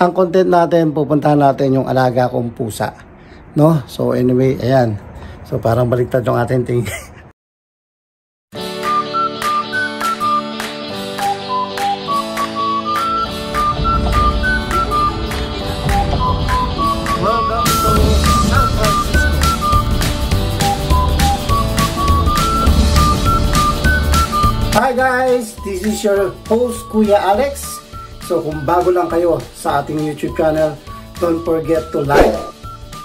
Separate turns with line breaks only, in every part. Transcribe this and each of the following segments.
ang content natin, pupuntahan natin yung alaga kong pusa, no? So anyway, ayan. So parang baliktad yung ating ting. Welcome to San Francisco. Hi guys, this is your host Kuya Alex. So kung bago lang kayo sa ating YouTube channel, don't forget to like,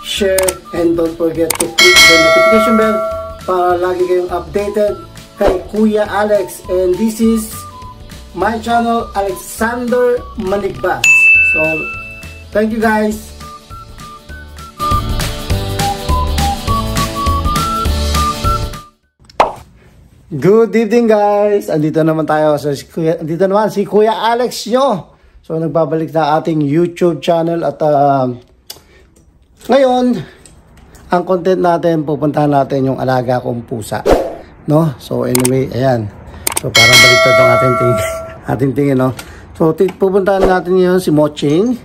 share, and don't forget to click the notification bell para lagi kayong updated kay Kuya Alex. And this is my channel, Alexander Manigbas. So thank you guys. Good evening guys! Andito naman tayo. So, andito naman si Kuya Alex nyo. So nagbabalik na ating YouTube channel. At ngayon, ang content natin, pupuntahan natin yung alaga kong pusa, no? So anyway, ayan. So parang baliktad yung ating tingin, no? So pupuntahan natin yun si Moching.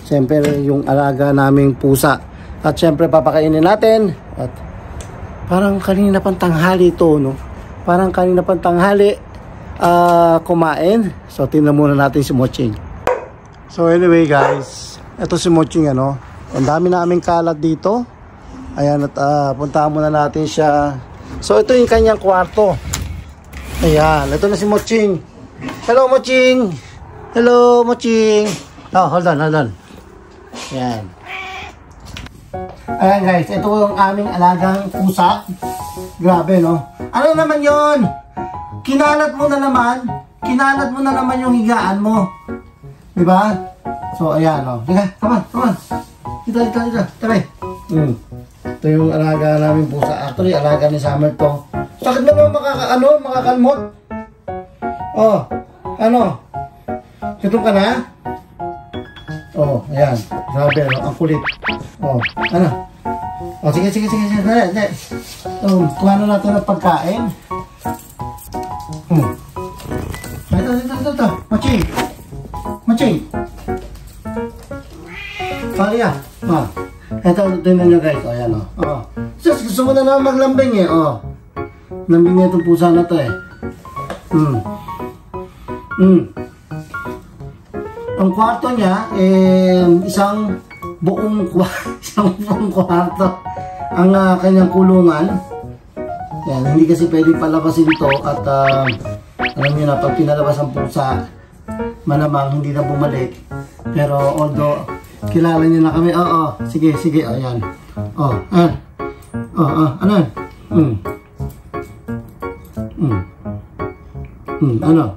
Siyempre yung alaga naming pusa. At siyempre papakainin natin. At parang kanina pang tanghali ito, no? Parang kanina pang tanghali kumain. So tingnan muna natin si Moching. So anyway guys, ito si Moching, ano. Ang dami naming kalat dito. Ayan, at puntahan muna natin siya. So ito yung kanyang kwarto. Ayan, ito na si Moching. Hello Moching. Hello Moching. Oh, hold on. Ayan. Ayan guys, ito yung aming alagang pusa. Grabe, no? Ano naman yon? Kinalat mo na naman yung higaan mo. Diba? So, ayan, no? Diga, come on. Dito, tabi. Ito yung alaga namin pusa. Actually, alaga ni Summer to. Sakit mo naman makakalmot. Oh, ano? Tutok ka na? Oh, ayan. Grabe, no? Ang kulit. Oh, ano? Oh, sige. Dali. Kuha na natin ng pagkain. Ito. Maching. Palia. Ito, tingnan nyo guys. Ayan, o. Oh. Sus, gusto mo na naman maglambing, eh. Oh. Lambing na itong pusa na to, eh. Ang kwarto niya, isang buong kwarto ang kanyang kulungan. Yan, hindi kasi pwedeng palabasin ito. At alam niyo na, pag pinalabas ang pusa, malamang hindi na bumalik. Pero although kilala niyo na kami, sige, ayan. Ano? Ano?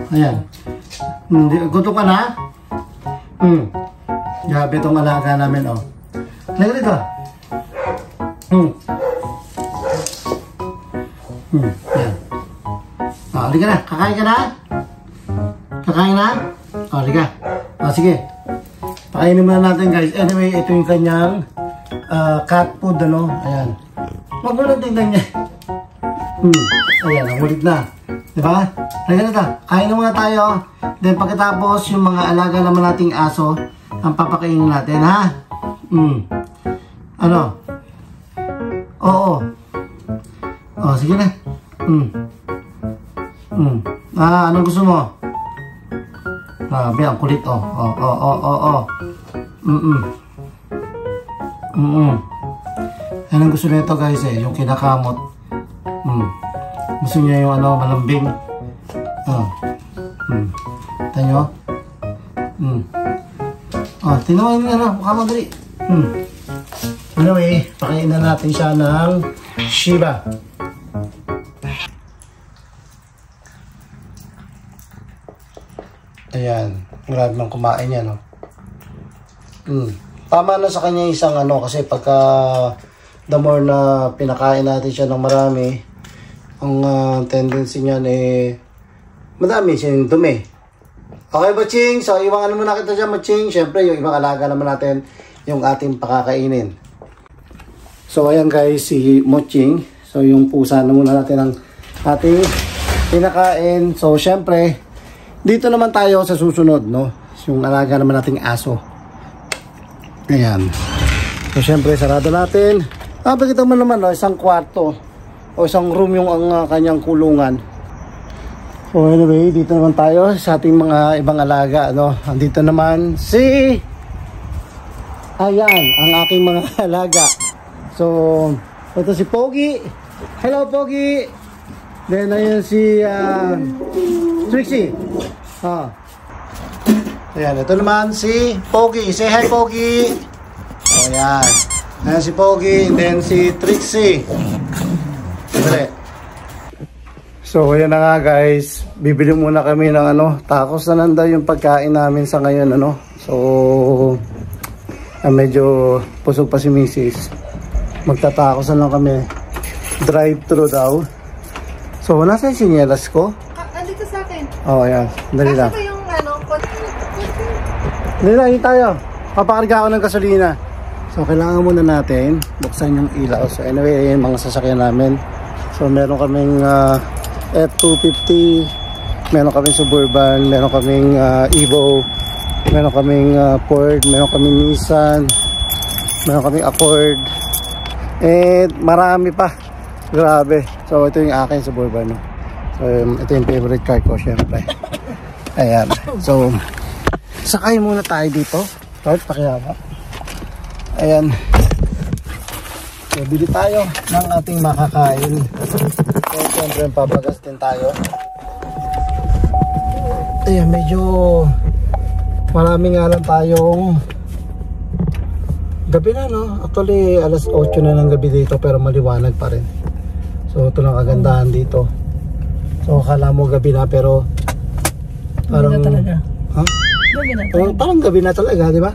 Ayan. Gusto ka na? Grabe itong alaga namin, oh. Lagi dito. Ayan. Halika na. Kakain ka na? Halika. Sige. Pakainin muna natin, guys. Anyway, ito yung kanyang cat food, ano? Ayan. Huwag mo lang tingnan niya. Ayan, namulit na. Diba? Halika na ta. Kain na muna tayo. Then pagkatapos, yung mga alaga naman nating aso, ang papakainin natin, ha? Ano? Oo. Sige na. Anong gusto mo? Grabe, ang kulit, Anong gusto nito guys, yung kinakamot. Gusto niya yung malambing. Tanyo? Tinawain niya na, mukha madali. Anyway, pakain na natin siya ng Shiba. Ayan, grabe mang kumain niya, no? Tama na sa kanya isang kasi pagka the more na pinakain natin siya ng marami, ang tendency niyan madami siyang dumi. Okay, Moching? So, iwangan muna kita dyan, Moching. Siyempre, yung ibang alaga naman natin, yung ating pakakainin. So, ayan guys, si Moching. So, yung pusa na muna natin ang ating pinakain. So, siyempre, Dito naman tayo sa susunod, no? Yung alaga naman nating aso. Ayan. So, syempre, sarado natin. Pakita mo naman, no? Isang kwarto o isang room yung kanyang kulungan. So, anyway, dito naman tayo sa ating mga ibang alaga, no? Andito naman si... Ayan, ang aking mga alaga. So, ito si Pogi. Hello, Pogi! Then, ayun si Trixie. Ayan, ito naman si Pogi. Say hi, Pogi! Ayan. Ayan si Pogi. Then si Trixie. Dali. So, ayan na nga guys. Bibili muna kami ng tacos na nanda yung pagkain namin sa ngayon, So, medyo pusog pa si Mrs. Magtatakos na lang kami. Drive-thru daw. So, nasa yung sinyelas ko?
Andito sa akin.
Ayan. Dali lang.
Kasi yung
Dali lang, hindi tayo. Papakarga ako ng gasolina. So, kailangan muna natin buksan yung ilaw. So, anyway, yung mga sasakyan namin. So, meron kaming F250, meron kaming Suburban, meron kaming Evo, meron kaming Ford, meron kaming Nissan, meron kaming Accord, and marami pa. Grabe. So, ito yung akin Suburban. So, ito yung favorite car ko, syempre. Ayan. So, sakay muna tayo dito. Start, pakihaba. Ayan. So, bili tayo ng ating makakain. So, siyempre, papagas din tayo. Ayan, medyo maraming nga lang tayong gabi na, no? Actually, alas 8 na ng gabi dito, pero maliwanag pa rin. So, ito lang kagandahan dito. So, akala mo gabi na, pero parang... Gabi na talaga. Ha? Gabi na talaga. Parang gabi na talaga, di ba?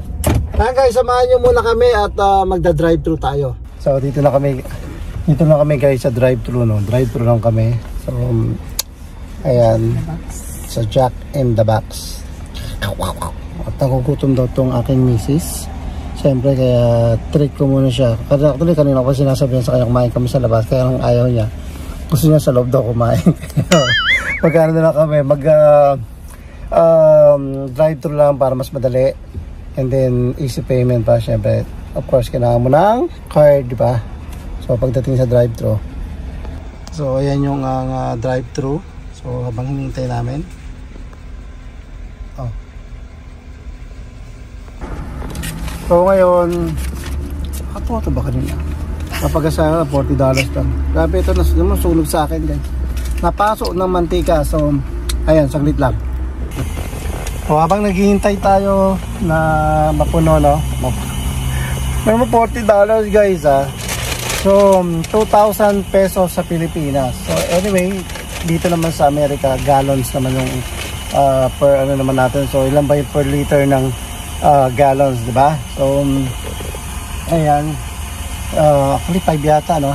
Kaya guys, samahan nyo muna kami at magda-drive-thru tayo. So, dito na kami guys sa drive-thru, no? Drive-thru lang kami. So, ayan. Sa Jack in the Box. At nakugutom daw itong aking misis. Siyempre, kaya treat ko muna siya. Actually, kanina ko sinasabihan sa kanya kumain kami sa labas. Kaya lang ayaw niya. Gusto niya sa loob daw kumain. Magkano na lang kami. Drive-thru lang para mas madali. And then, easy payment pa. Siyempre, of course, kailangan mo ng card, di ba? So, pagdating sa drive-thru. So, ayan yung drive-thru. So, habang hinihintay namin. So ngayon, ito ba kanina? Napagasa $40 lang. Grabe, ito na sunog sa akin guys. Napasok ng mantika. So, ayan, saglit lang. So, habang naghihintay tayo na mapuno, no? May $40 guys, ha? So, 2,000 pesos sa Pilipinas. So, anyway, dito naman sa Amerika, gallons naman yung per ano naman natin. So, ilan ba yung per liter ng gallons, diba? So, ayan. Actually, 5 yata, no?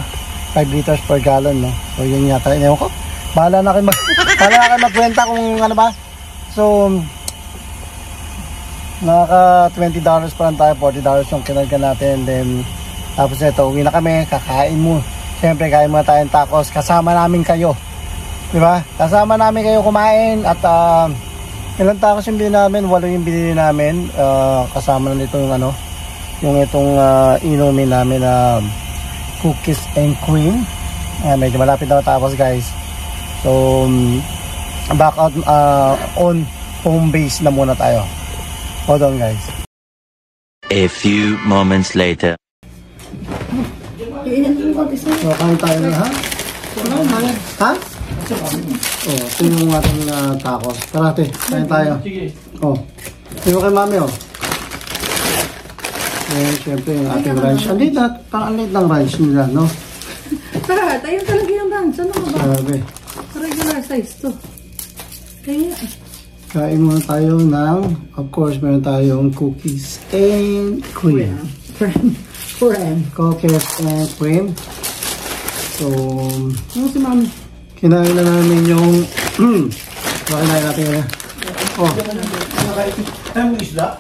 5 liters per gallon, no? So, yun yata. Ewan ko. Bahala na kayo magkwenta kung ano ba. So, naka $20 pa lang tayo. $40 yung kinarga natin. Then, tapos ito, uwi na kami. Kakain mo. Siyempre, kain muna tayong tacos. Kasama namin kayo. Diba? Kasama namin kayo kumain. At, ilang tacos yung binili namin? 8 yung binili namin. Kasama na nito yung yung itong inumin namin na cookies and cream. Medyo malapit na tapos guys. So, back out on home base na muna tayo. Hold on guys.
A few moments later.
So, kain tayo na ha? Ha? Oh, ito yung ating tacos. Tara ate, kain tayo. Oh, ito kay mami oh. Eh, syempre yung ating ranch. Ang liit ng ranch nila, no?
Tara, tayo talaga yung ranch. Ano ba?
Sabi.
Regular size to. Kaya
kain muna tayo ng, of course, meron tayong cookies and cream. Cookies and cream. So,
ano si mami?
kinain na namin yung kinain natin yun. Oh. Ano yung isda?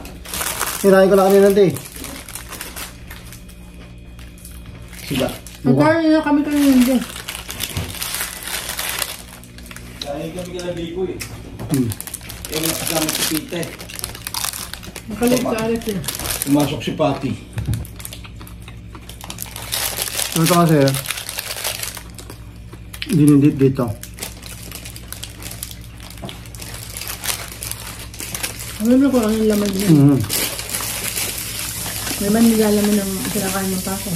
Kinain ko na kanina din. Sila.
Magkain na kami kanina din.
Kain kami kala Biko eh.
Eh, nakasama si Pete.
Makalit-kalit eh.
Pumasok si Patty. Ito kasi, dinindit dito.
Alam mo kung ano yung laman niya. May man nilalaman ng kinakain ng pako.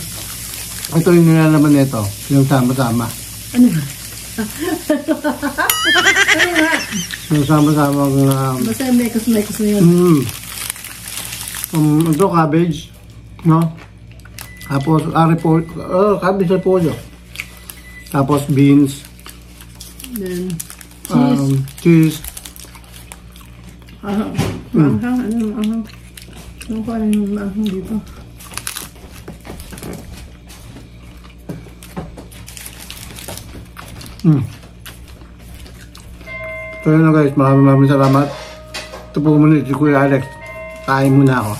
Ito yung nilalaman nito, yung sama-sama.
Ano ba? Ano nga?
Yung sama-sama
Basta yung mekos-mekos na yun.
ito cabbage, no? Tapos cabbage repolyo. Tapos beans,
Then,
cheese.
ahang. Maanghang. Ano yung maanghang? Ano ko ano yung maanghang dito?
So yun na guys, maraming salamat. Ito po muna si Kuya Alex. Kain muna ako.